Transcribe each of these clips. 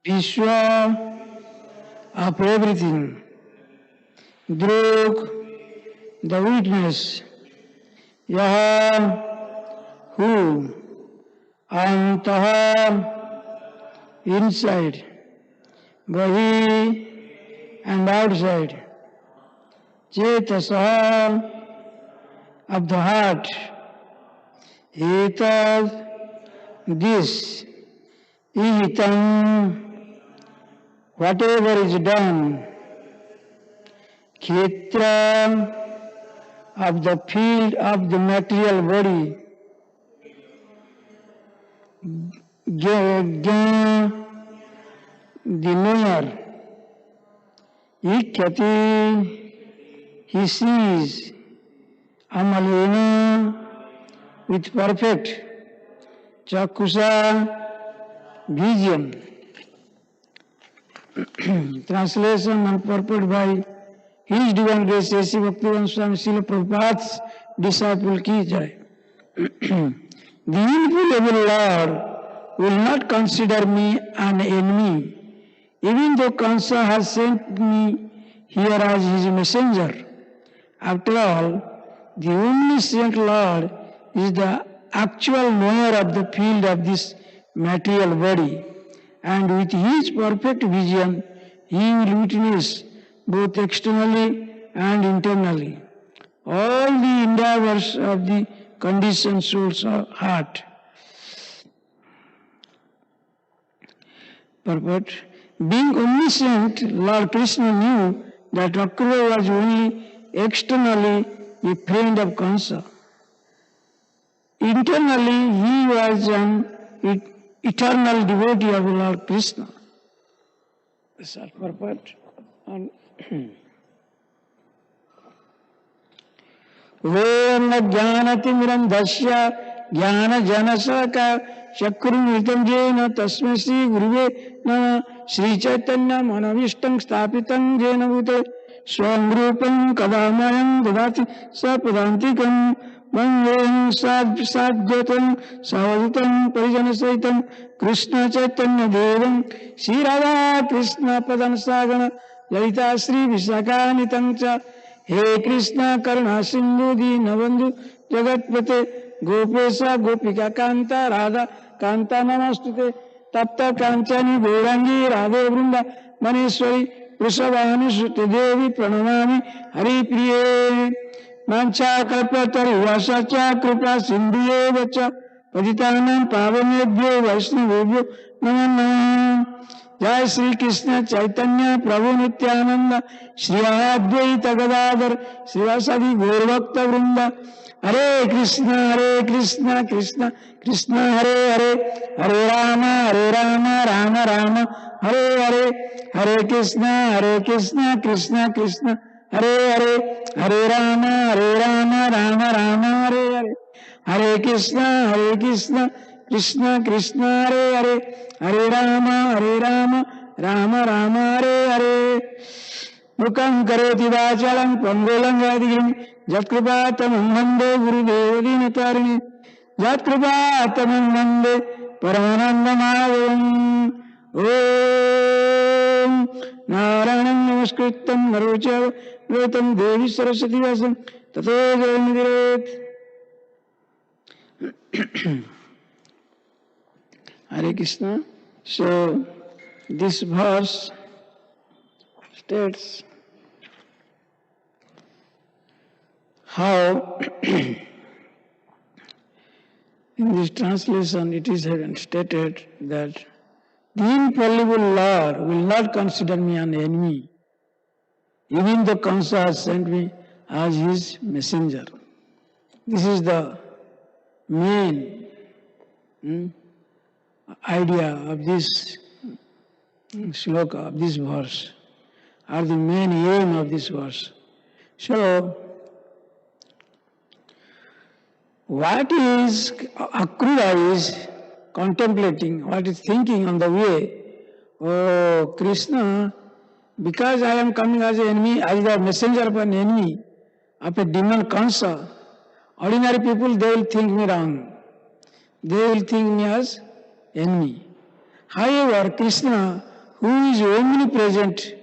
Vishwa of everything. Druk, the witness. Yaha, who. Antaha, inside. Bahi, and outside. Chetasaha, of the heart. Etad, this. Ihitam, whatever is done. Khetra, of the field of the material body. Gya, the knower. Ikhyati, he sees. Amalena, with perfect. Chakusa, vision. Translation and purport by His Divine Grace A.C. Bhaktivedanta Swami Srila Prabhupada's disciple Ki Jai. The infallible Lord will not consider me an enemy, even though Kansa has sent me here as his messenger. After all, the omniscient Lord is the actual knower of the field of this material body, and with his perfect vision, he will witness both externally and internally all the endeavors of the conditioned soul's heart. Purport. Being omniscient, Lord Krishna knew that Akrura was only externally a friend of Kansa. Internally, he was an eternal devotee of Lord Krishna. This is purport. Om Jnanatimirandhasya Jnana Janasaka Shakrumitam Jena Tasmai Sri Guruve Nama Sri Chaitanya Manavishtam Stapitam Jena Bhute Swam Rupam Kadamayam Dadati Sapadantikam Bangayam Sadjatam Savaditam Parijana Saitam Krishna Chaitanya Devam Sri Radha Krishna Padan Sagana Lalita Sri Visakanitamcha He Krishna Karuna Sindhu Dinabandhu Jagatpate Gopesa Gopika Kanta Radha Kanta Namastute Tapta Kanchani Gaurangi Radhe Vrunda Maneswari Prusavani Sute Devi Pranamami Hari Priye Mancha Kalpatari Vasacha Kripa Sindhuye Vacha Paditanam Pavanebhyo Vaishnavebhyo Namo Namo Jai Sri Krishna Chaitanya Prabhu Nityananda Shri Advaita Gadadhar Srivasadi Gaurabhakta Vrinda Hare Krishna Krishna Krishna Hare Hare Hare Rama Rama Rama Hare Hare Hare Krishna Krishna Krishna Hare Hare Hare Rama Rama Rama Hare Hare Hare Krishna Krishna Krishna Hare Hare Hare Rama Rama Hare Hare Mukam karoti vachalam pangolam vadigrim Jatkripatamam vande Gurudeva Dinatarini Jatkripatamam vande Paramanandamavam Om Narayanam Namaskritam Narochava Vetam Devi Saraswati Vasam Tato Jayanadiret. Hare Krishna. So this verse states how in this translation it is stated that the infallible Lord will not consider me an enemy, even though Kansa has sent me as his messenger. This is the main idea of this shloka, of this verse, or the main aim of this verse. So, what is Akrura is contemplating, what is thinking on the way, oh Krishna, because I am coming as an enemy, as the messenger of an enemy, of a demon Kansa, ordinary people, they will think me wrong. They will think me as enemy. However, Krishna who is omnipresent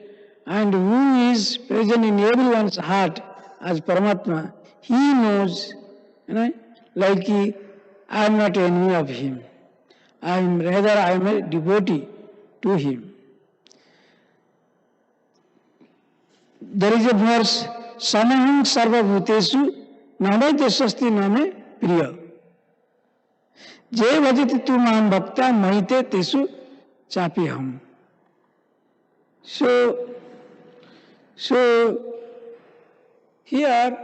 and who is present in everyone's heart as Paramatma, he knows, like I am not enemy of him. I am a devotee to him. There is a verse, Samaham Sarva Bhutesu Name Deswasti Name Priya. Je bhajati tu mam bhakta mahite tesu chapiham. So here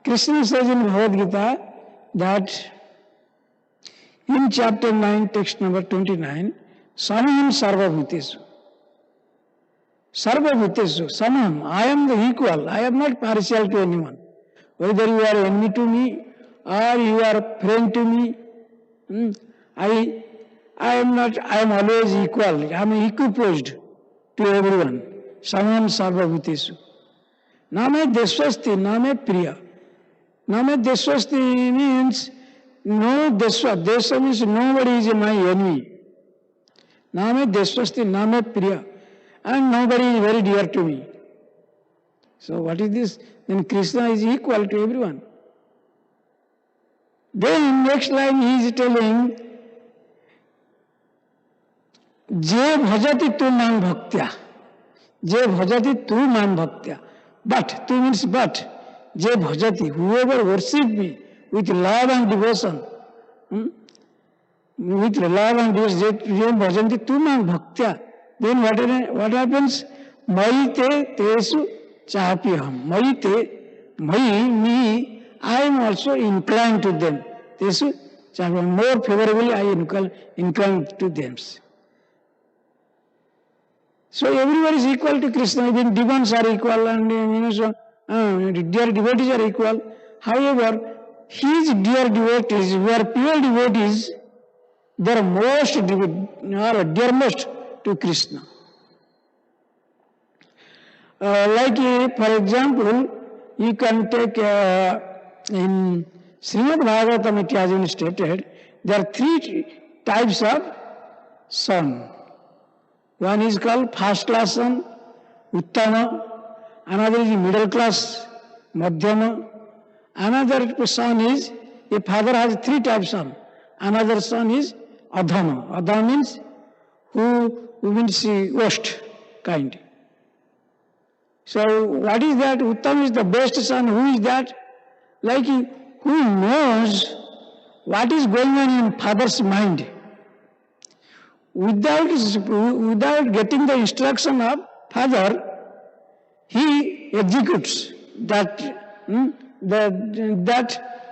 Krishna says in Bhagavad Gita that in chapter 9, text number 29, Samaham Sarva Bhutesu. Sarva Bhutesu, Samaham, I am the equal, I am not partial to anyone. Whether you are enemy to me or you are friend to me, I am always equal, I am equiposed to everyone. Samaham Sarva Bhutesu. Name Deswasti, Name Priya. Name Deswasti means no Deswa. Deswa means nobody is my enemy. Name Deswasti, Name Priya. And nobody is very dear to me. So what is this? Then Krishna is equal to everyone. Then next line he is telling, Je bhajati tu mam bhaktya. Je bhajati tu mam bhaktya. But, tu means but. Je bhajati, whoever worships me with love and devotion. With love and devotion, je bhajanti tu mam bhaktya. Then what happens? Maite tesu chapiham. Maite, me, I am also inclined to them. Tesu chapiham. More favorably I inclined to them. So everyone is equal to Krishna. Even demons are equal and dear devotees are equal. However, his dear devotees, who are pure devotees, they are dearmost to Krishna. For example, you can take in Srimad Bhagavatam, it has been stated, there are 3 types of son. One is called first class son, Uttama. Another is middle class, Madhyama. Another son is, a father has 3 types son. Another son is Adhama. Adhama means who means worst kind. So what is that? Uttama is the best son. Who is that? Like who knows what is going on in father's mind. Without getting the instruction of father, he executes that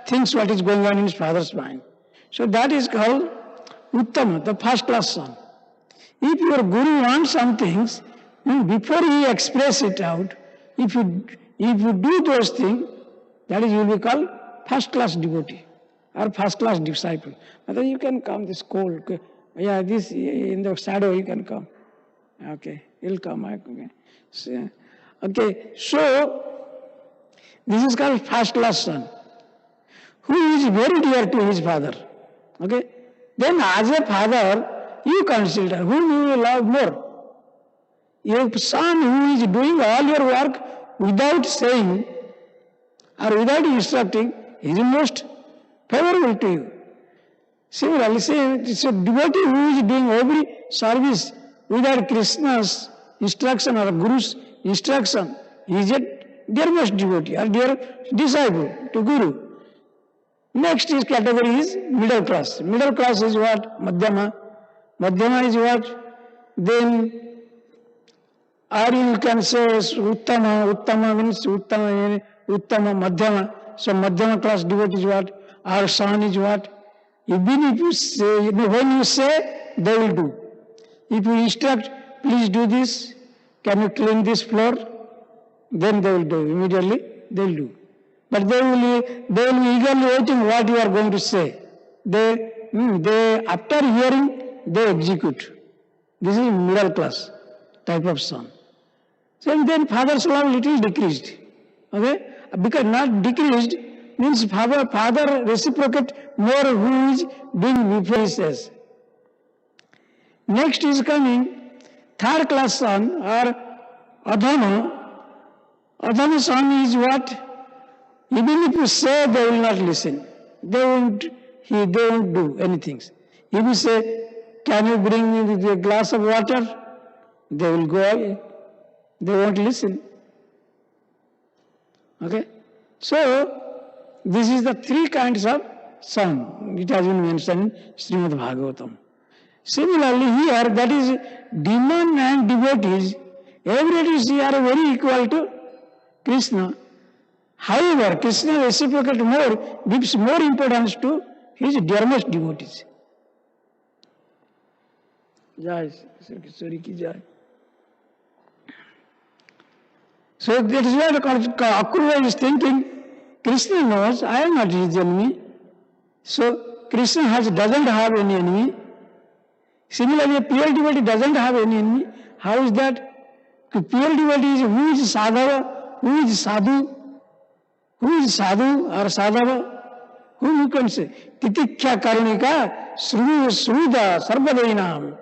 things what is going on in his father's mind. So that is called Uttama, the first class son. If your guru wants some things, before he express it out, if you do those things, that is, you will be called first class devotee or first class disciple. Then you can come this cold. Yeah, this in the shadow you can come. Okay, he'll come. Okay, so this is called first class son, who is very dear to his father. Okay, then as a father, you consider whom you will love more. Your son who is doing all your work without saying or without instructing is most favorable to you. Similarly, it's a devotee who is doing every service without Krishna's instruction or Guru's instruction. He is a dearest devotee or dear disciple to Guru. Next is category is middle class. Middle class is what? Madhyama. Madhyama is what? Then, or you can say Uttama. Uttama means Uttama, Madhyama. So Madhyama class devotee is what? Our son is what? Even if you say, when you say, they will do. If you instruct, please do this, can you clean this floor? Then they will do. Immediately, they will do. But they will be eagerly waiting what you are going to say. They after hearing, they execute. This is middle class type of son. So then father's love little decreased. Okay? Because not decreased means father reciprocate more who is doing before he says. Next is coming third class son or Adhama son is what? Even if you say, they will not listen. They won't do anything. If you say, can you bring me a glass of water? They will go away. They won't listen. Okay? So, this is the three kinds of son. It has been mentioned in Srimad Bhagavatam. Similarly, here, that is, demon and devotees, everybody are very equal to Krishna. However, Krishna reciprocates more, gives more importance to his dearest devotees. Jai Shri ki Jai. So that is why Akrura is thinking, Krishna knows I am not his enemy. So Krishna doesn't have any enemy. Similarly, a pure devotee doesn't have any enemy. How is that? The pure devotee is who is sadhava, who is sadhu, or sadhava, whom you can say, Titikya Karunika, Sruda, Sarvadainam.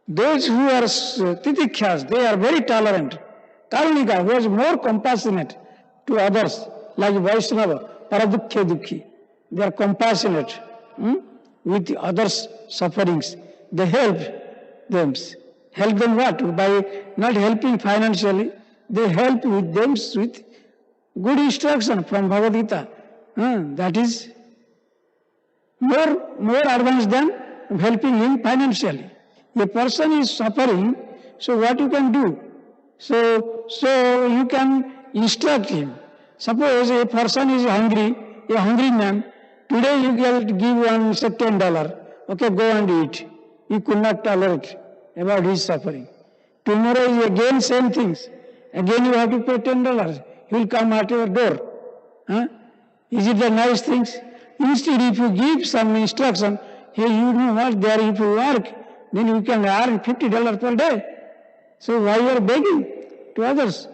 Those who are Titikyas, they are very tolerant. Karunika, who is more compassionate to others, like Vaishnava, Paradukya Dukhi. They are compassionate with others' sufferings. They help them. Help them what? By not helping financially, they help with them with good instruction from Bhagavad Gita. That is more advanced than helping him financially. A person is suffering, so what you can do? So you can instruct him. Suppose a person is hungry, a hungry man, today you can give one, say, $10. Okay, go and eat. You could not tolerate about his suffering. Tomorrow is again same things. Again you have to pay $10. He will come at your door. Is it the nice things? Instead, if you give some instruction, hey, you know what, there if you work, then you can earn $50 per day. So why you are begging to others?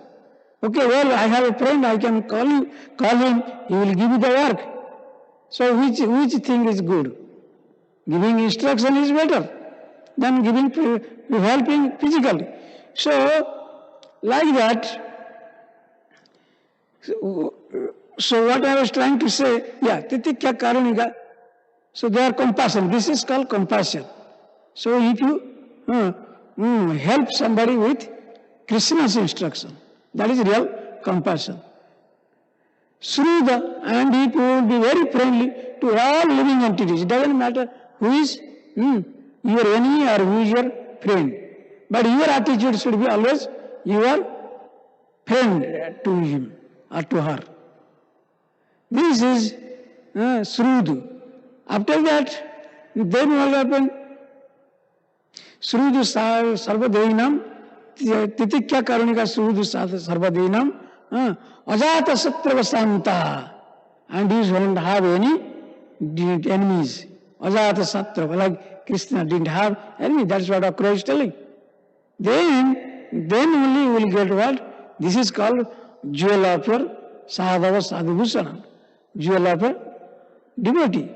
Okay, well, I have a friend, I can call him, he will give you the work. So which thing is good? Giving instruction is better than helping physically. So, like that, so what I was trying to say, Titikya Karunika, so they are compassion. This is called compassion. So if you help somebody with Krishna's instruction, that is real compassion. Sruda, and it will be very friendly to all living entities. It doesn't matter who is your enemy or who is your friend. But your attitude should be always your friend to him or to her. This is Srudu. After that, then what happened? Srudu Sarvadainam, Titikya Karunika Srudu Sarvadainam, Ajata Satravasanta, and he don't have any enemies. Ajata Satrava, like Krishna didn't have enemy. That's what Akrura is telling. Then only you will get what? This is called jewel of your sadhava sadhubhusana. Jewel of a devotee.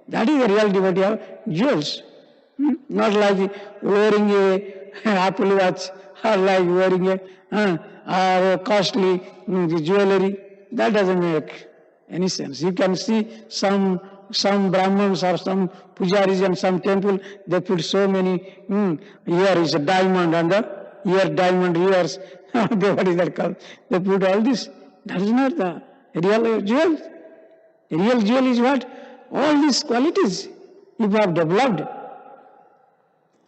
That is the real devotee of jewels. Not like wearing a Apple watch or like wearing a costly jewelry. That doesn't make any sense. You can see some Brahmins or some pujaris in some temple, they put so many, here is a diamond and the diamond ears. What is that called? They put all this. That is not the real jewel. A real jewel is what? All these qualities you have developed.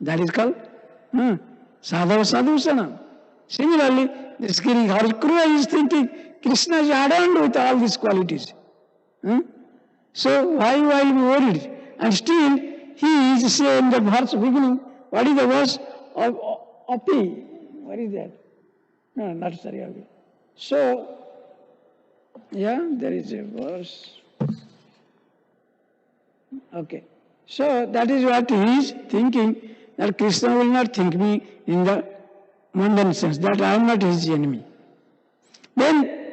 That is called sadhava sadhusana. Similarly, this Akrura is thinking Krishna is adorned with all these qualities. So why will I be worried? And still, he is saying in the verse beginning, what is the verse of Api? What is that? No, not Saryavi. So, there is a verse. Okay. So, that is what he is thinking, that Krishna will not think me in the mundane sense, that I am not his enemy. Then,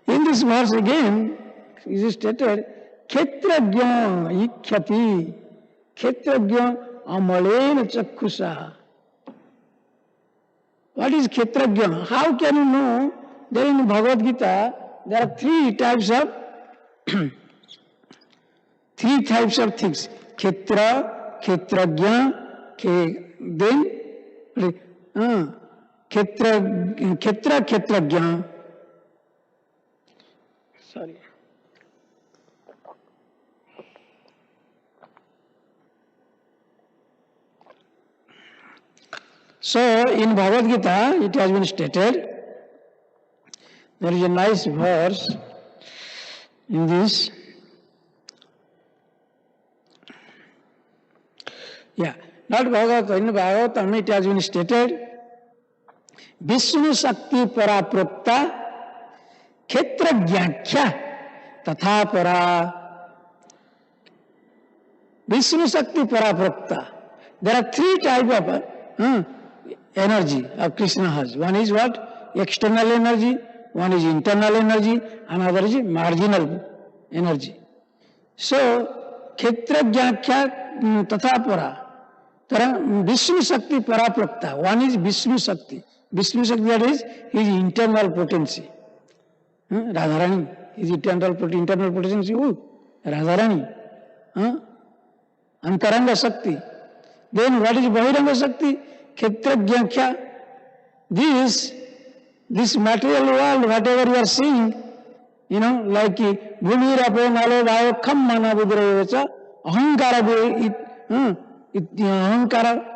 in this verse again, it is stated, Khetrajna ikhyati, Khetrajna amalena chakhusa. What is Kshetrajna? How can you know? There in Bhagavad Gita, there are three types of things. Kshetra, Kshetrajna, then Kshetrajna. Sorry. So in Bhagavad Gita, it has been stated, there is a nice verse in this. Yeah, not Bhagavad, in Bhagavatam it has been stated, Vishnu Shakti Paraprokta Kshetragyakya Tatha Para. Vishnu Shakti Paraprokta. There are three types of energy of Krishna has. One is what? External energy, one is internal energy, another is marginal energy. So, Kshetragyakya Tatha Para. Vishnu Shakti Paraprokta. One is Vishnu Shakti. Vishnu Shakti, that is his internal potency. Radharani, his internal potency, who? Radharani. Antaranga Shakti. Then what is Bahiranga Shakti? Kshetragyakya. This material world, whatever you are seeing, like Bhumirapo Nalo Vayo Kham Mana Budrayocha, Ahankara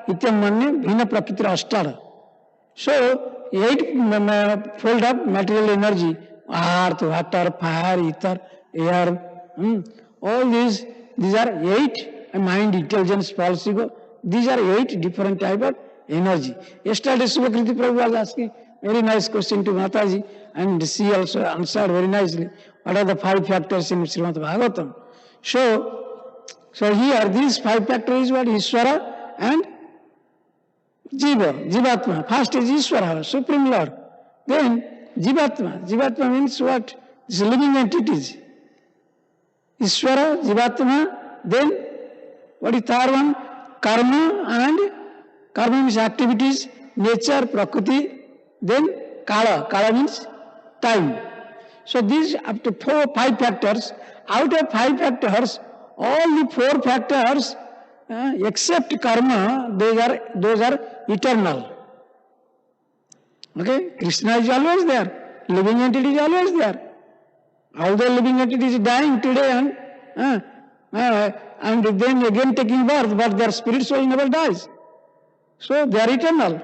Ityam Manye Bhina Prakritira Ashtara. So, 8-fold of material energy, earth, water, fire, ether, air, all these are 8, mind, intelligence, false ego. These are 8 different type of energy. Yesterday, Subakriti Prabhu was asking very nice question to Mataji, and she also answered very nicely. What are the 5 factors in Srimad Bhagavatam? So here, these 5 factors is what? Ishvara and Jivatma. First is Ishvara, Supreme Lord. Then Jivatma. Jivatma means what? It's living entities. Ishvara, Jivatma, then what is third one? Karma, and karma means activities, nature, prakriti, then kala. Kala means time. So these up to 5 factors. Out of 5 factors, all the 4 factors, except karma, those are eternal. Okay? Krishna is always there. Living entity is always there. Although living entity is dying today and then again taking birth, but their spirit soul never dies. So they are eternal.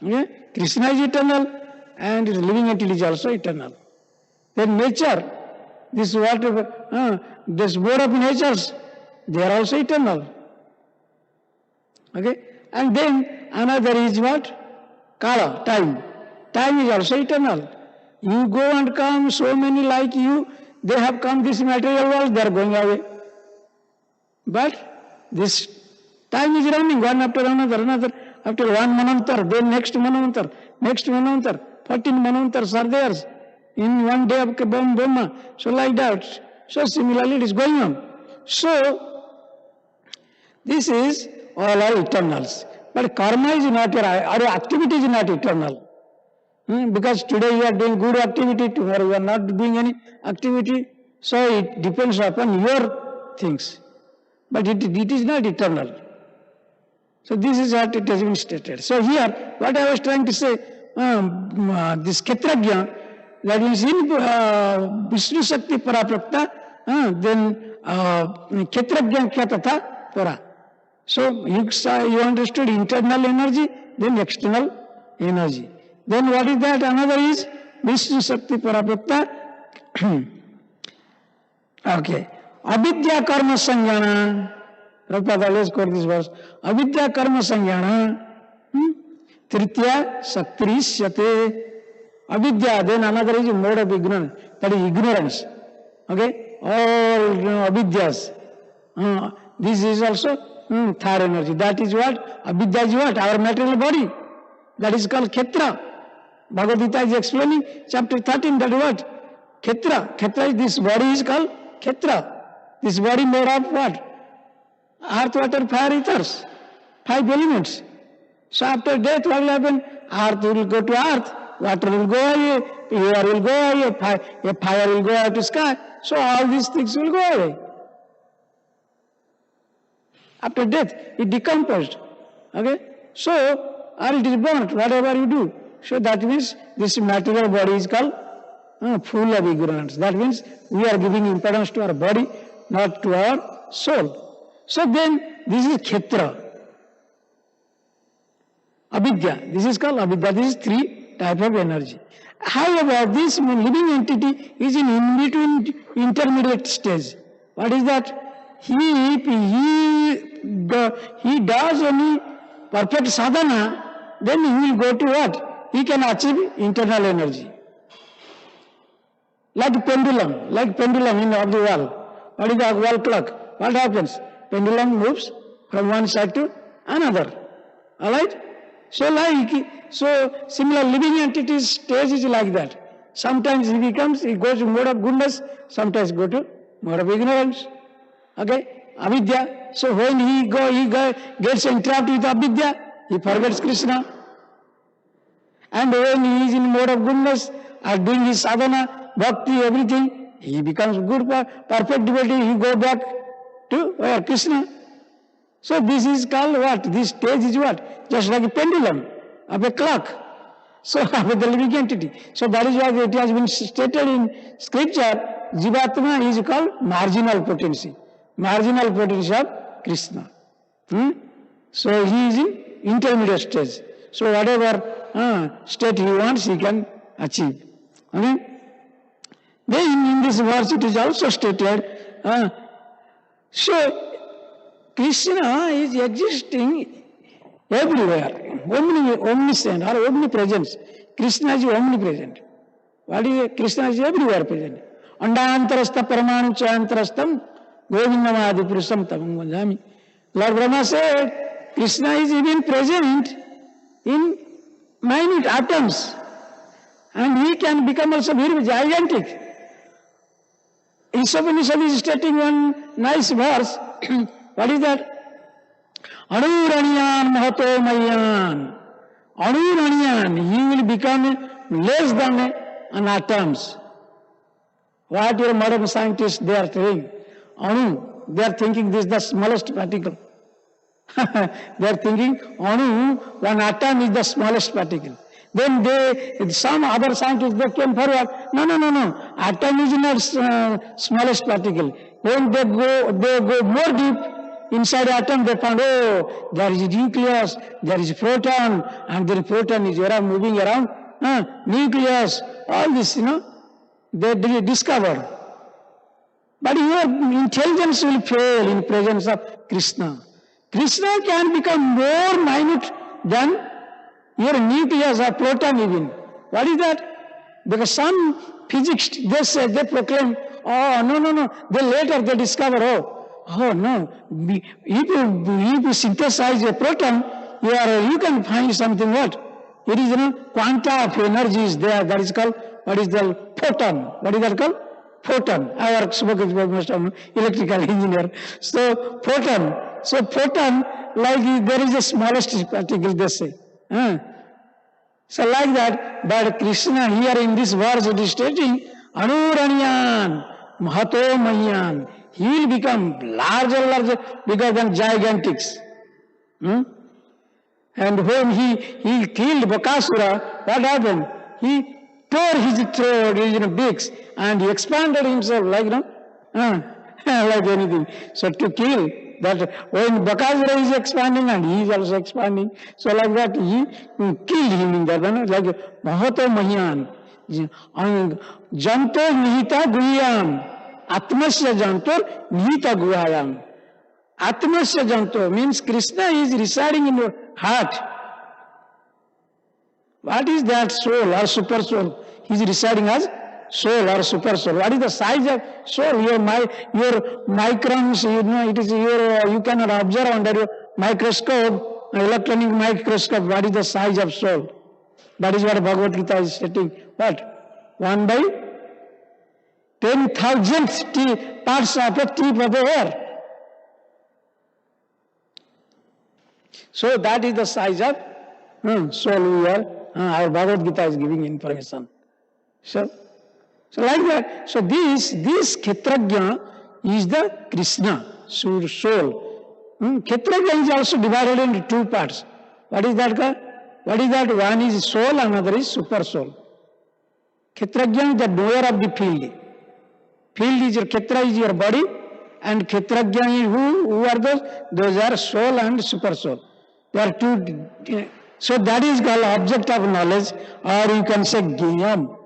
Okay? Krishna is eternal and living entity is also eternal. Then nature, this board of natures, they are also eternal. Okay? And then another is what? Kala, time. Time is also eternal. You go and come, so many like you, they have come this material world, they are going away. But this time is running, one after another, after one manantar, then next manantar, 14 manantars are there in one day of Brahma. So like that. So similarly it is going on. So this is all are eternals. But karma is not your activity is not eternal. Because today you are doing good activity, tomorrow you are not doing any activity. So it depends upon your things. But it is not eternal. So this is what it has been stated. So here, what I was trying to say, this Kshetrajna, that means in Vishnu Shakti Paraprapta, then Kshetrajna Tatha Para. So you understood internal energy, then external energy. Then what is that? Another is Vishnu Shakti Paraprapta. Okay. Avidya Karma Sanjana. Prabhupada always quote this verse. Avidya Karma Sanjana. Tritya Saktrisyate. Avidya, then another is a mode of ignorance. That is ignorance. Okay? All avidyas. This is also third energy. That is what? Avidya is what? Our material body. That is called Kshetra. Bhagavad Gita is explaining chapter 13. That is what? Kshetra. Kshetra is this body is called Kshetra. This body made of what? Earth, water, fire, ethers. 5 elements. So after death, what will happen? Earth will go to earth, water will go away, air will go away, fire will go out to sky. So all these things will go away. After death, it decomposed. Okay? So, or it is burnt, whatever you do. So that means this material body is called full of ignorance. That means we are giving importance to our body, not to our soul. So then, this is Kshetra. Avidya. This is called Avidya. This is 3 type of energy. However, this living entity is in between intermediate stage. What is that? He does any perfect sadhana, then he will go to what? He can achieve internal energy. Like pendulum in of the wall. What is the wall clock? What happens? Pendulum moves from one side to another. Alright? So similar living entities stage is like that. Sometimes he goes to mode of goodness, sometimes go to mode of ignorance. Okay? Avidya. So when he gets entrapped with avidya, he forgets Krishna. And when he is in mode of goodness, or doing his sadhana, bhakti, everything, he becomes good, perfect devotee, he goes back to Krishna. So this is called what? This stage is what? Just like a pendulum of a clock. So with the living entity. So that is why it has been stated in scripture, Jivatma is called marginal potency. Marginal potency of Krishna. So he is in intermediate stage. So whatever state he wants, he can achieve. Okay? Then in this verse it is also stated, so Krishna is existing everywhere, omniscient or omnipresent. Krishna is omnipresent. What is Krishna is everywhere present. Andantarastha paramanu chayantarastham govindamadi purusam tamam vajami. Lord Brahma said, Krishna is even present in minute atoms. And he can become also very gigantic. Ishopanishad is stating one nice verse. What is that? Anuraniyan mahato mayan. Anuraniyan, he will become less than an atoms. What your modern scientists they are saying? Anu, they are thinking this is the smallest particle. They are thinking Anu, one atom is the smallest particle. Then some other scientists they came forward. No. Atom is not smallest particle. When they go more deep inside atom, they found there is a nucleus, there is a proton, and the proton is moving around. Nucleus, all this, they discover. But your intelligence will fail in presence of Krishna. Krishna can become more minute than your nucleus or proton even. What is that? Because some physicists, they proclaim, no. Then later they discover, no. If you synthesize a proton, you can find something what? It is, quanta of energy is there. That is called, what is the photon? What is that called? Photon. I spoke with most of electrical engineer. So, photon. So, photon, like there is the smallest particle, they say. So like that, but Krishna here in this verse it is stating, Anuranyan, Mahato Mayan, he will become larger, bigger than gigantics. And when he killed Bakasura, what happened? He tore his throat, his beaks, and he expanded himself like, like anything. So to kill, that when Bakasura is expanding and he is also expanding, so like that he killed him in that, like Mahato Mahiyan. Janto Nihita Guhyam. Atmasya Janto Nihita Guhyam. Atmasya Janto means Krishna is residing in your heart. What is that soul or super soul? He is residing as soul or super soul. What is the size of soul? Your microns, it is you cannot observe under your microscope, electronic microscope. What is the size of soul? That is what Bhagavad Gita is stating. What? 1 by 10,000th parts of a tip of a hair. So that is the size of soul we are. Our Bhagavad Gita is giving information. So like that. So this Kshetrajna is the Krishna, soul. Kshetrajna is also divided into two parts. What is that? What is that? One is soul, another is super soul. Kshetrajna is the knower of the field. Field is your Kshetra is your body, and Kshetrajna is who are those? Those are soul and super soul. They are two. So that is called object of knowledge, or you can say Gyam.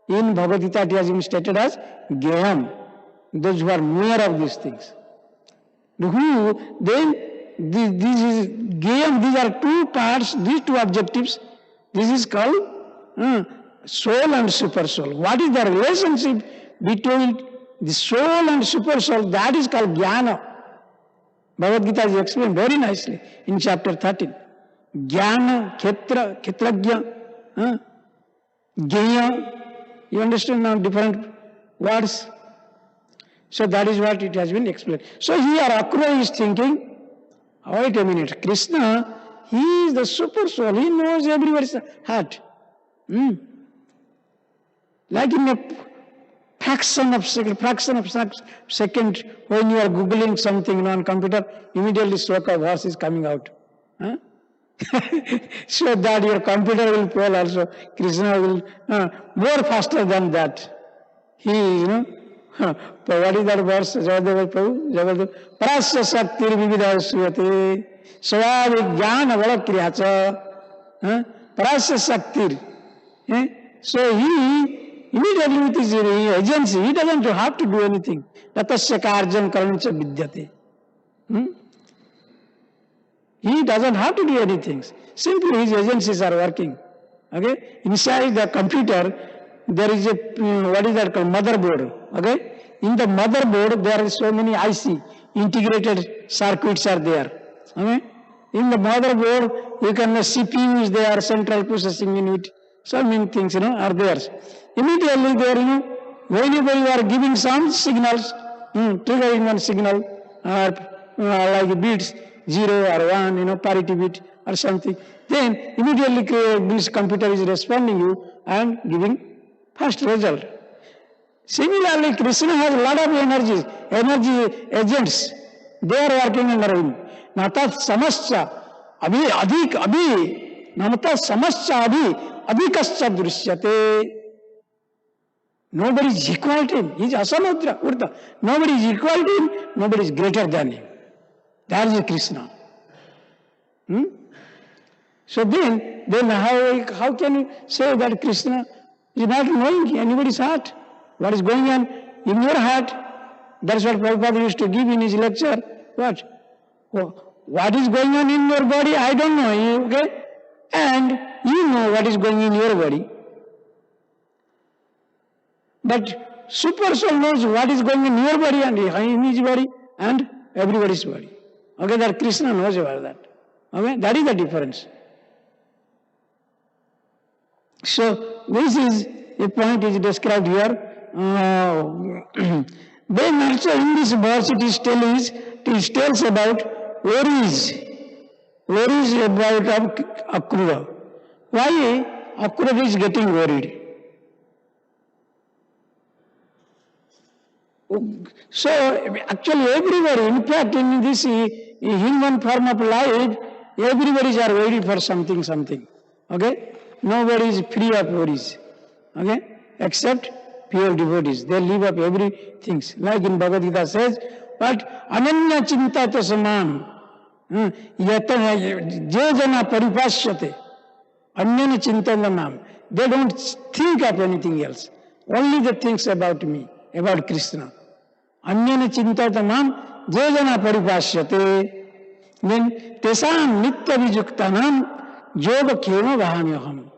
In Bhagavad Gita it has been stated as Gyam. Those who are knower of these things. Who then this is Gyam. These are two parts. These two objectives. This is called soul and super soul. What is the relationship between the soul and super soul? That is called Jnana. Bhagavad Gita is explained very nicely in chapter 13. Jnana, Kshetrajna, Gyaya. You understand now different words? So that is what it has been explained. So here Akrura is thinking, wait a minute, Krishna, he is the super soul. He knows everybody's heart. Like in a fraction of second, when you are googling something on computer, immediately stroke of verse is coming out. So that your computer will fall also. Krishna will more faster than that. He, what is that verse? Prasya Shaktir Vividha Suyate Svavijnana Valakriyacha Prasya Shaktir. So he immediately with his agency, he doesn't have to do anything. Tatasya karjan karancha vidyate. He doesn't have to do anything. Simply his agencies are working. Okay? Inside the computer, there is a, what is that called? Motherboard. Okay? In the motherboard, there are so many IC, integrated circuits are there. Okay? In the motherboard, you can, CPU is there, central processing unit, so many things, are there. Immediately there, whenever you are giving some signals, triggering one signal, or like beats, 0 or 1, parity bit or something, then immediately this computer is responding you and giving fast result. Similarly, Krishna has a lot of energy agents. They are working under him. Natat samascha namata samascha adhikascha drishyate. Nobody is equal to him. He is asamudra, urta. Nobody is equal to him. Nobody is greater than him. That is Krishna. So then how can you say that Krishna is not knowing anybody's heart? What is going on in your heart? That's what Prabhupada used to give in his lecture. What is going on in your body? I don't know. Okay? And you know what is going in your body. But super soul knows what is going in your body and in his body and everybody's body. Okay, that Krishna knows about that. Okay, that is the difference. So this is a point is described here. Then also in this verse it tells about worries about Akrura. Why Akrura is getting worried? So actually everybody, in fact in this human form of life, everybody are worried for something. Okay? Nobody is free of worries. Okay? Except pure devotees. They live up everything. Like in Bhagavad Gita says, but ananya chinta to saman jana paripashyate anyana chintanam. They don't think of anything else. Only the things about me, about Krishna. Anyana chintanam jana paripashyate. Then tesam nitya vijuktanam yoga kema vahamyaham.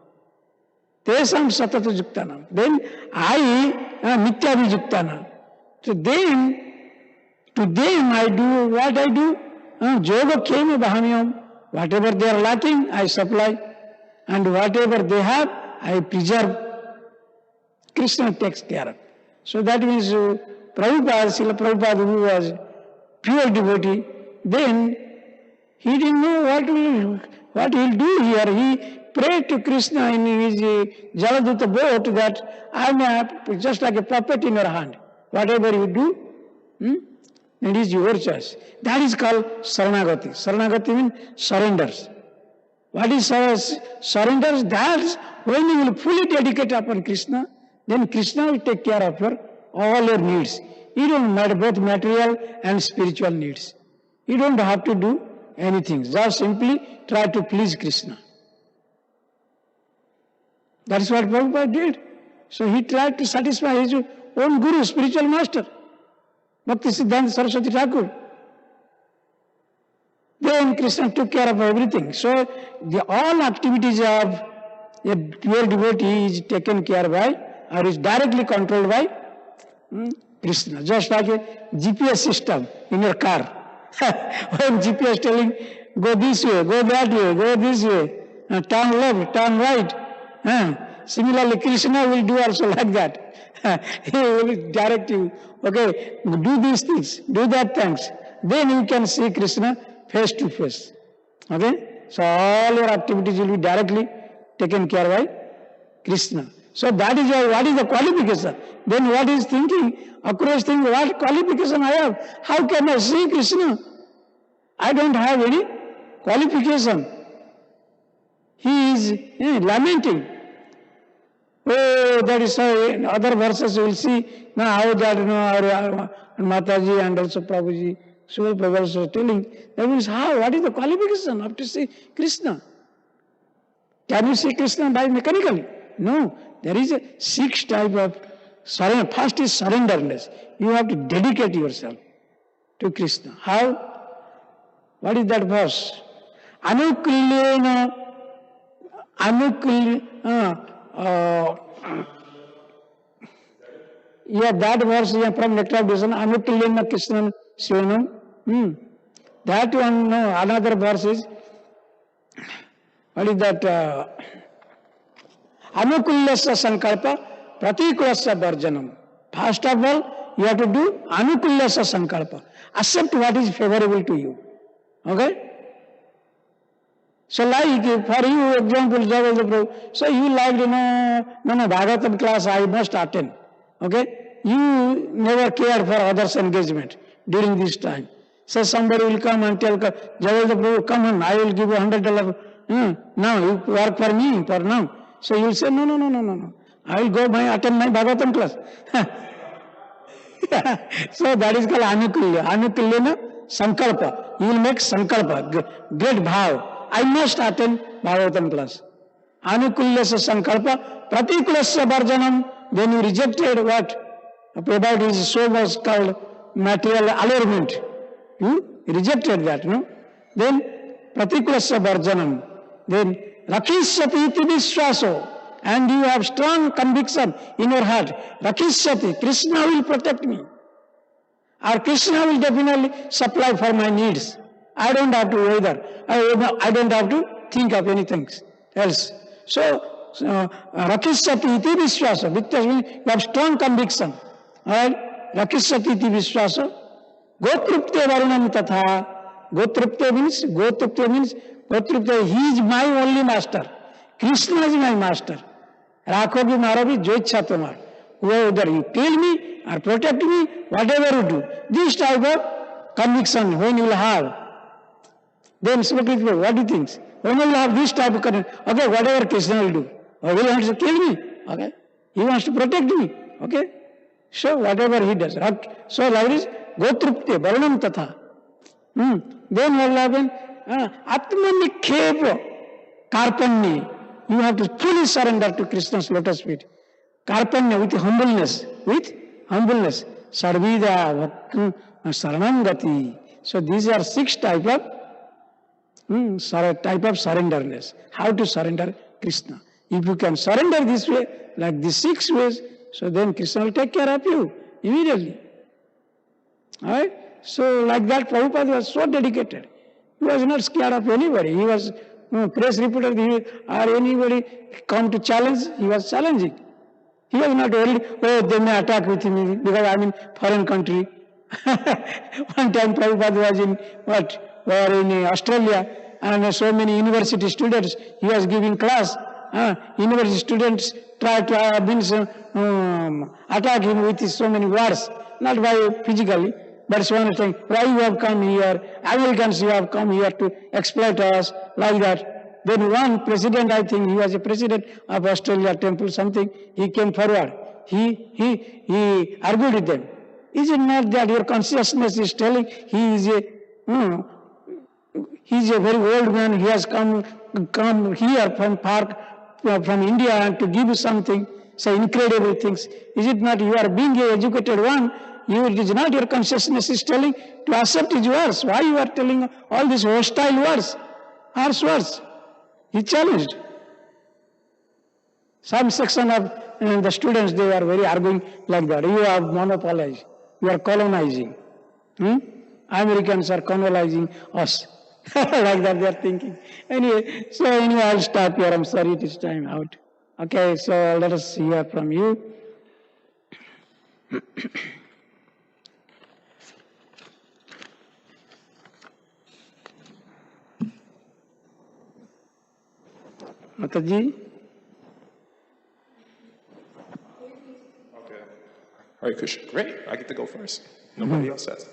Tesam satata juktanam. Then I am nitya vijuktanam. So then to them I do what I do. Yoga kema vahamyaham. Whatever they are lacking, I supply. And whatever they have, I preserve. Krishna takes care of. So that means Prabhupada, Srila Prabhupada, who was pure devotee, then He didn't know what he'll do here. He prayed to Krishna in his Jaladuta boat that I'm just like a puppet in your hand. Whatever you do, it is your choice. That is called Saranagati. Saranagati means surrenders. What is surrenders? That's when you will fully dedicate upon Krishna, then Krishna will take care of all your needs. You don't matter both material and spiritual needs. You don't have to do anything. Just simply try to please Krishna. That is what Prabhupada did. So he tried to satisfy his own guru, spiritual master, Bhakti Siddhanta Saraswati Thakur. Then Krishna took care of everything. So all activities of a pure devotee is taken care by, or is directly controlled by Krishna. Just like a GPS system in your car. When GPS telling, go this way, go that way, go this way, turn left, turn right. Similarly, Krishna will do also like that. He will direct you, okay, do these things, do that things. Then you can see Krishna face to face. Okay? So all your activities will be directly taken care by Krishna. So that is why, what is the qualification? Then what is thinking? Akrosh thinking, what qualification I have? How can I see Krishna? I don't have any qualification. He is lamenting. Oh, that is how in other verses we will see now how that our Mataji and also Prabhuji, Sri Prabhupada was telling. That means how? What is the qualification of to see Krishna? Can you see Krishna by mechanically? No. There is a 6 type of surrender. First is surrenderness. You have to dedicate yourself to Krishna. How? What is that verse? Anukulyena that verse from Nectar of Devotion, Anukulyena Krishna Srivanam. That one, no, another verse is, what is that? Anukulyasya sankalpa pratikulasya varjanam. First of all, you have to do anukulyasya sankalpa. Accept what is favorable to you. Okay? So like, for you, example, so you like, Bhagavatam class I must attend. Okay? You never cared for others' engagement during this time. So somebody will come and tell, Prabhu, come on, I will give you $100. Now, you work for me, for now. So you will say, no. I will go attend my Bhagavatam class. So that is called Anukulya. Anukulyena sankalpa. You will make sankalpa, great bhav. I must attend Bhagavatam class. Anukulyasya sankalpa pratikulasya varjanam. Then you rejected what? About his soul was called material allurement. You rejected that, no? Then pratikulasya varjanam. Then rakhisyati iti vishwaso. And you have strong conviction in your heart. Rakhisyati, Krishna will protect me. Or Krishna will definitely supply for my needs. I don't have to whether. I don't have to think of anything else. So rakhisyati iti vishwaso. Because you have strong conviction. Alright? Rakhisyati iti vishwaso. Gotrupte varunam tatha. Gotrupte means, he is my only master. Krishna is my master. Rakhogi Maravi Joicha Tomar. Whether you kill me or protect me, whatever you do. This type of conviction when you will have. Then what do you think? When you will have this type of conviction, okay, whatever Krishna will do. Or he wants to kill me. Okay. He wants to protect me. Okay. So whatever he does. So like this, Gotrupte, Varunam Tatha. Then what will happen? Atmanikhepa Karpanya. You have to fully surrender to Krishna's lotus feet. Karpanya, with humbleness. Sarvida, Saranangati. So these are 6 type of surrenderness. How to surrender Krishna. If you can surrender this way, like these 6 ways, so then Krishna will take care of you immediately. Alright? So like that, Prabhupada was so dedicated. He was not scared of anybody. He was press reporter or anybody come to challenge, he was challenging. He was not worried, they may attack with me because I'm in foreign country. One time Prabhupada was in or in Australia, and so many university students, he was giving class. University students try to attack him with so many words, not by physically, but so many things. Why you have come here? Americans, you have come here to exploit us, like that. Then one president, I think he was a president of Australia Temple, something, he came forward. He argued with them. Is it not that your consciousness is telling he is he's a very old man, he has come here from India and to give you something, say incredible things. Is it not you are being an educated one, it is not your consciousness is telling to accept his words. Why you are telling all these hostile words, harsh words? He challenged. Some section of the students, they are very arguing like that. You are monopolized. You are colonizing. Americans are colonizing us. Like that they are thinking. Anyway, I'll stop here. I'm sorry, it is time out. Okay, so let us hear from you. Mataji? Okay. Hare Krishna. Great. I get to go first. Nobody else has.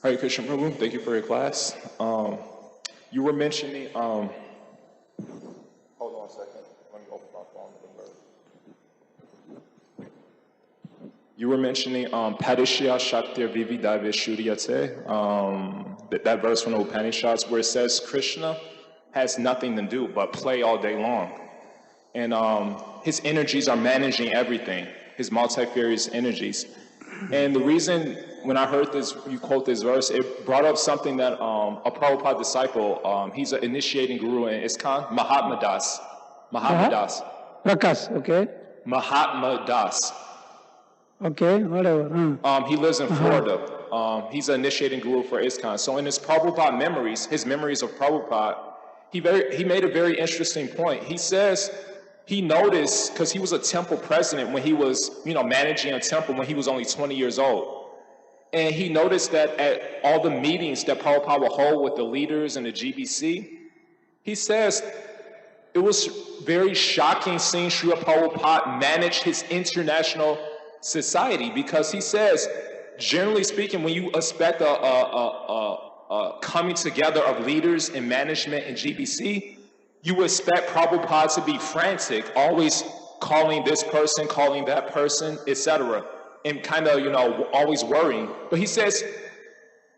Hare Krishna Prabhu, thank you for your class. You were mentioning, hold on a second. Let me open my phone. You were mentioning Padishya Shaktir Vividave Shuryate, that verse from the Upanishads where it says Krishna has nothing to do but play all day long. And his energies are managing everything, his multifarious energies. And the reason when I heard this, you quote this verse, it brought up something that a Prabhupada disciple, he's an initiating guru in ISKCON, Mahatma Das. Rakas, okay. Mahatma Das. Okay, whatever. He lives in Florida. He's an initiating guru for ISKCON. So in his Prabhupada memories, his memories of Prabhupada, he made a very interesting point. He says he noticed, because he was a temple president when he was, managing a temple when he was only 20 years old. And he noticed that at all the meetings that Prabhupada would hold with the leaders in the GBC, he says it was very shocking seeing Srila Prabhupada manage his international society, because he says, generally speaking, when you expect a coming together of leaders in management in GBC, you would expect Prabhupada to be frantic, always calling this person, calling that person, etc., and kind of, always worrying. But he says,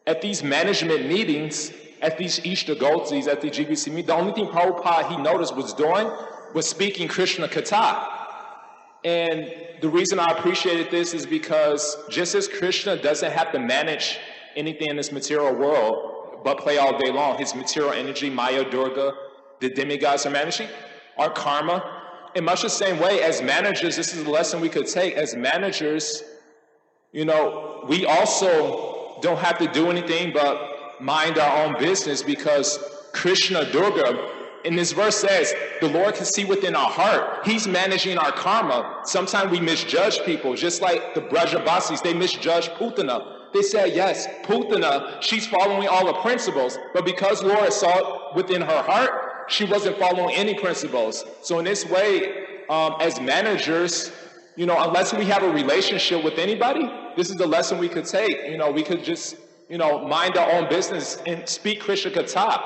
at these management meetings, at these Ishtagotis, at the GBC meetings, the only thing Prabhupada he noticed was doing was speaking Krishna Katha. And the reason I appreciated this is because just as Krishna doesn't have to manage anything in this material world, but play all day long, his material energy, Maya, Durga, the demigods are managing, our karma. In much the same way, as managers, this is a lesson we could take. As managers, we also don't have to do anything but mind our own business, because Krishna, Durga, in this verse says, the Lord can see within our heart. He's managing our karma. Sometimes we misjudge people, just like the Brajabasis, they misjudge Putana. They said, yes, Putana, she's following all the principles, but because Lord saw within her heart, she wasn't following any principles. So in this way, as managers, unless we have a relationship with anybody, this is the lesson we could take. We could just, mind our own business and speak Krishna Katha.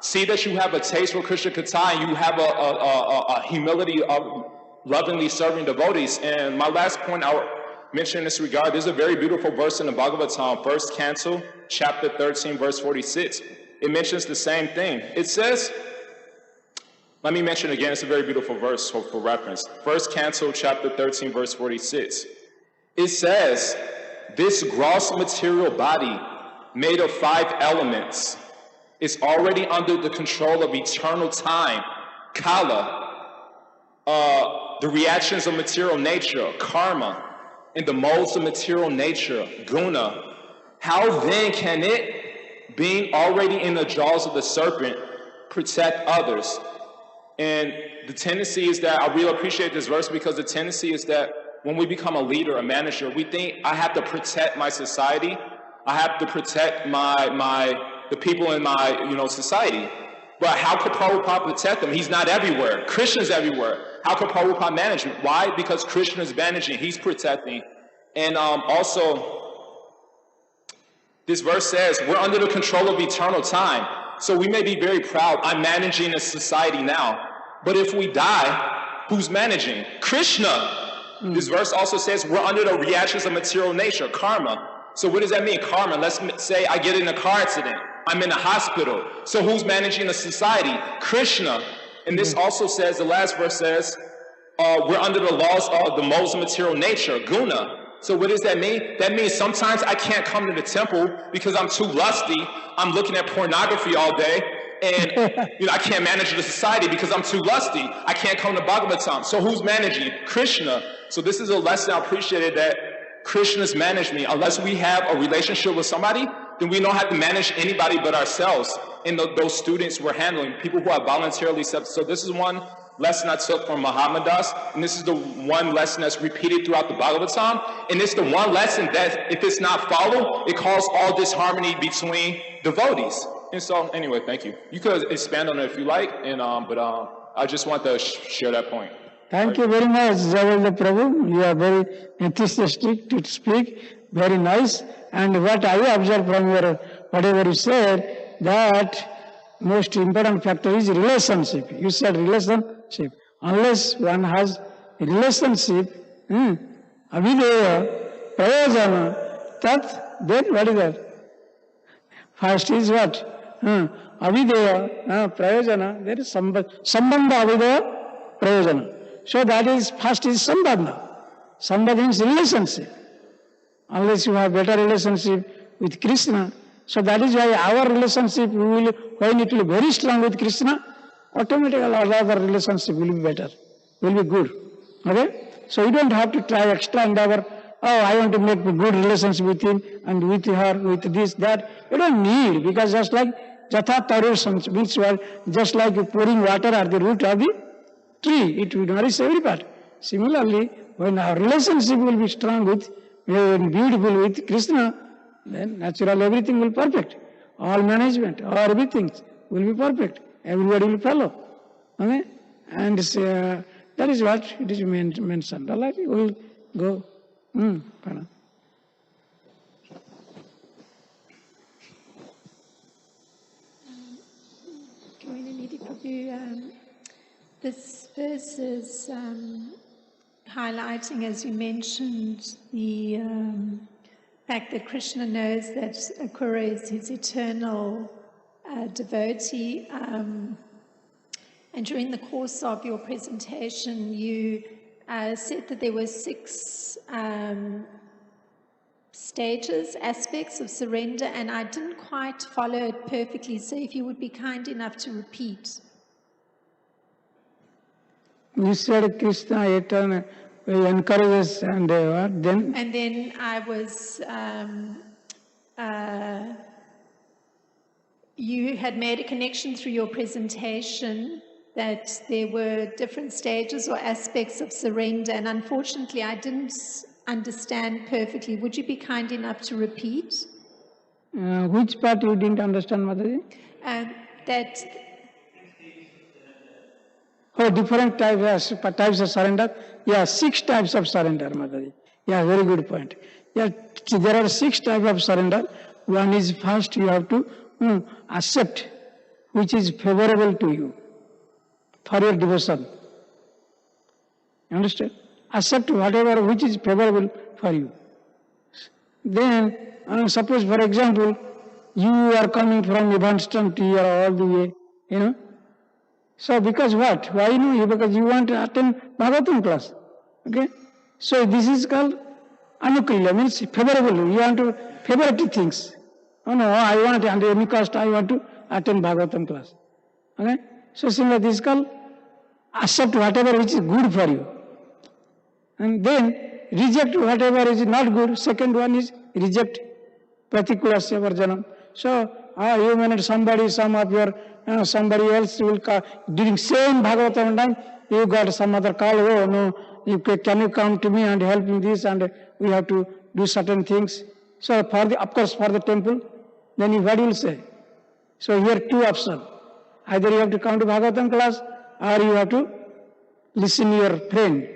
See that you have a taste for Krishna Katha and you have a humility of lovingly serving devotees. And my last point I'll mention in this regard, there's a very beautiful verse in the Bhagavatam, first canto, chapter 13, verse 46. It mentions the same thing. It says, let me mention again, it's a very beautiful verse for reference. First canto, chapter 13, verse 46. It says, this gross material body made of 5 elements is already under the control of eternal time, kala, the reactions of material nature, karma, and the modes of material nature, guna. How then can it, being already in the jaws of the serpent, protect others? And the tendency is that, I really appreciate this verse, because the tendency is that when we become a leader, a manager, we think I have to protect my society, I have to protect my the people in my, society. But how could Prabhupada protect them? He's not everywhere. Krishna's everywhere. How could Prabhupada manage him? Why? Because Krishna is managing. He's protecting. And also, this verse says, we're under the control of eternal time. So we may be very proud. I'm managing a society now. But if we die, who's managing? Krishna. This verse also says we're under the reactions of material nature, karma. So what does that mean, karma? Let's say I get in a car accident. I'm in a hospital. So who's managing the society? Krishna. And this also says, the last verse says, we're under the laws of the modes of material nature, guna. So what does that mean? That means sometimes I can't come to the temple because I'm too lusty. I'm looking at pornography all day. And I can't manage the society because I'm too lusty. I can't come to Bhagavatam. So who's managing? Krishna. So this is a lesson I appreciated, that Krishna's manage me. Unless we have a relationship with somebody, then we don't have to manage anybody but ourselves. And those students we're handling, people who are voluntarily accepted. So this is one lesson I took from Mahatma Das, and this is the one lesson that's repeated throughout the Bhagavatam. And it's the one lesson that, if it's not followed, it causes all disharmony between devotees. And so, anyway, thank you. You could expand on it if you like, and but I just want to share that point. Thank you very much, Javalda Prabhu. You are very enthusiastic to speak. Very nice. And what I observed from your whatever you said, that most important factor is relationship. You said relationship. Unless one has a relationship, avidya, prayojana, tat, then what is that? First is what? Avidya, prayojana, there is sambandha avidya, prayojana. So that is, first is sambandha. Sambandha means relationship. Unless you have better relationship with Krishna. So that is why our relationship, when it will be very strong with Krishna, automatically our other relationship will be better, will be good. Okay? So you don't have to try extra endeavor. Oh, I want to make a good relationship with him and with her, with this, that. You don't need, because just like Jatha Tarur means just like pouring water at the root of the tree, it will nourish every part. Similarly, when our relationship will be strong with, beautiful with Krishna, then naturally everything will be perfect. All management, all everything will be perfect. Everybody will follow. Okay? And that is what it is mentioned. All right, we will go. Karunanidhi Prabhu, this verse is highlighting, as you mentioned, the fact that Krishna knows that Akura is his eternal devotee. And during the course of your presentation, you said that there were 6 stages, aspects of surrender, and I didn't quite follow it perfectly. So if you would be kind enough to repeat. You said Krishna eternal encourages and what then? And then I was, you had made a connection through your presentation that there were different stages or aspects of surrender, and unfortunately I didn't understand perfectly. Would you be kind enough to repeat? Which part you didn't understand, Mataji? Different types of surrender. Yeah, 6 types of surrender, Mataji. Yeah, very good point. Yeah, there are 6 types of surrender. One is, first you have to accept which is favorable to you for your devotion. You understand? Accept whatever which is favorable for you. Then, suppose for example, you are coming from Evanston to here all the way, So because what? Why no? Because you want to attend Bhagavatam class. Okay? So this is called anukulya, means favorable. You want to favorite things. Oh no, I want at any cost I want to attend Bhagavatam class. Okay? So similarly this is called accept whatever which is good for you. And then reject whatever is not good. Second one is reject pratikulasya varjanam. So you manage somebody, somebody else will call, during same Bhagavatam time, you got some other call, oh no, can you come to me and help me this, and we have to do certain things. So of course for the temple, then what will say? So here two options. Either you have to come to Bhagavatam class or you have to listen to your friend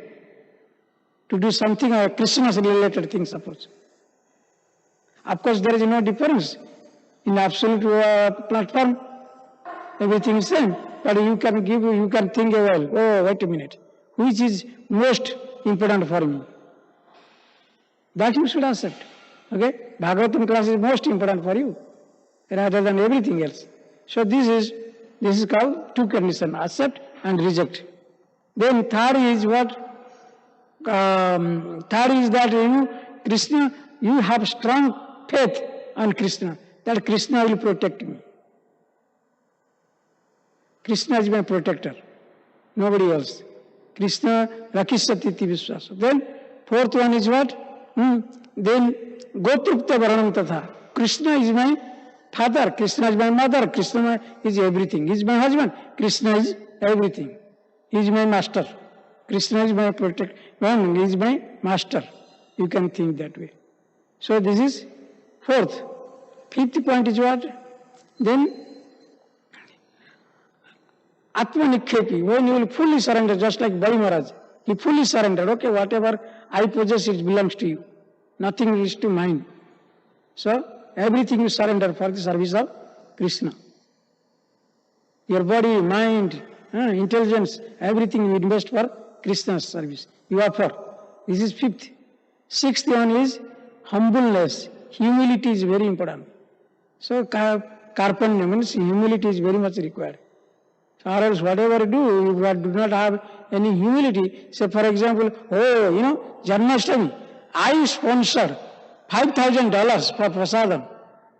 to do something or Krishna's related thing, suppose. Of course, there is no difference in absolute platform. Everything is same. But you can think, well, oh, wait a minute. Which is most important for me? That you should accept. Okay? Bhagavatam class is most important for you rather than everything else. So this is called two conditions, accept and reject. Then third is what? Third is that Krishna, you have strong faith on Krishna, that Krishna will protect me. Krishna is my protector, nobody else. Krishna rakisati vishwasa. Then fourth one is what? Then gotrupta varanam tatha. Krishna is my father, Krishna is my mother, Krishna is everything. He is my husband, Krishna is everything. He is my master. Krishna is my protector. He is my master. You can think that way. So this is fourth. Fifth point is what? Then Atma Nikhepi, when you will fully surrender, just like Bali Maharaj, he fully surrendered. Okay, whatever I possess, it belongs to you. Nothing is to mine. So everything you surrender for the service of Krishna. Your body, mind, intelligence, everything you invest for Krishna's service. You offer. This is fifth. Sixth one is humbleness. Humility is very important. So karpanya means humility is very much required. Or else whatever you do, you do not have any humility. Say for example, Janmashtami, I sponsored $5,000 for prasadam.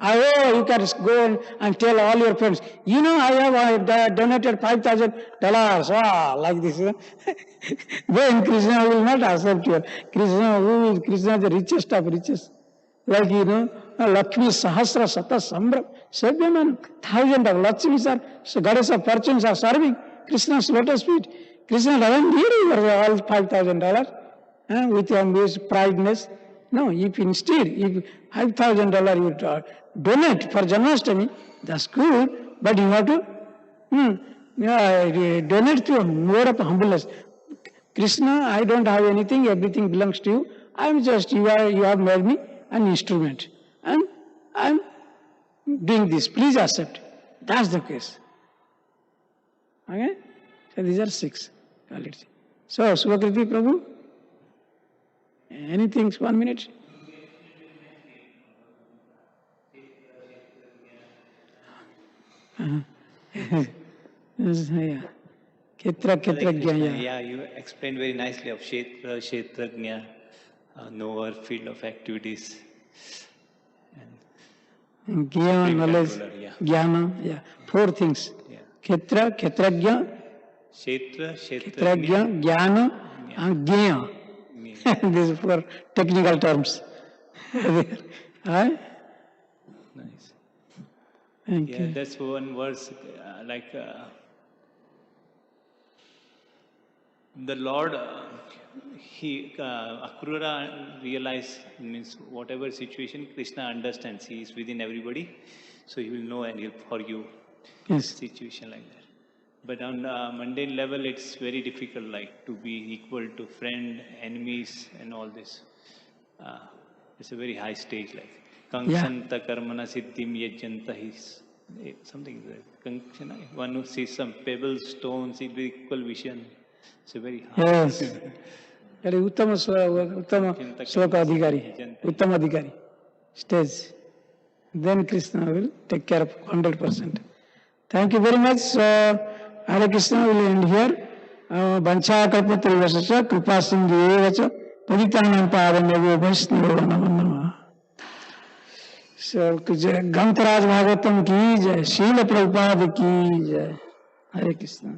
You can go and tell all your friends, I have donated $5,000. Wow, like this. Then Krishna will not accept you. Krishna is the richest of riches. Like, Lakshmi Sahasra Sata Sambra. Sabyaman, thousands of Lakshmis are, so goddess of fortunes are serving Krishna's lotus feet. Krishna doesn't need all $5,000 with ambitious prideness. No, if $5,000 you donate for Janmashtami, that's good, but you have to donate to more of humbleness. Krishna, I don't have anything, everything belongs to you. I'm just, you have made me an instrument. And I'm doing this. Please accept. That's the case. Okay? So these are 6. So, Suvakriti Prabhu, anything, 1 minute? Yeah, you explained very nicely of Kshetra, Kshetrajna, knower, field of activities. And Gyan, knowledge, Jnana, yeah. 4 things. Yeah. Kshetra, Kshetrajna, Kshetrajna, Jnana, and Jnana. These 4 technical terms. Right? Nice. Thank you. That's one verse, the Lord, Akrura realized, means whatever situation, Krishna understands. He is within everybody, so he will know and he'll forgive situation like that. But on mundane level, it's very difficult, to be equal to friend, enemies, and all this. It's a very high stage, Kangsanta karmana siddhim yajanta his something like one who sees some pebbles, stones, it will equal vision. It's a very high. Yes. Uttama Sloka Adhikari, Uttama Adhikari stage. Then Krishna will take care of 100%. Thank you very much. Hare Krishna will end here. Vancha kalpatra vasacha kripa sindhu evacha paditanam padamyo vaishnava namo namah. So, Grantaraj Bhagavatam ki jai, Srila Prabhupada ki jai. Hare Krishna.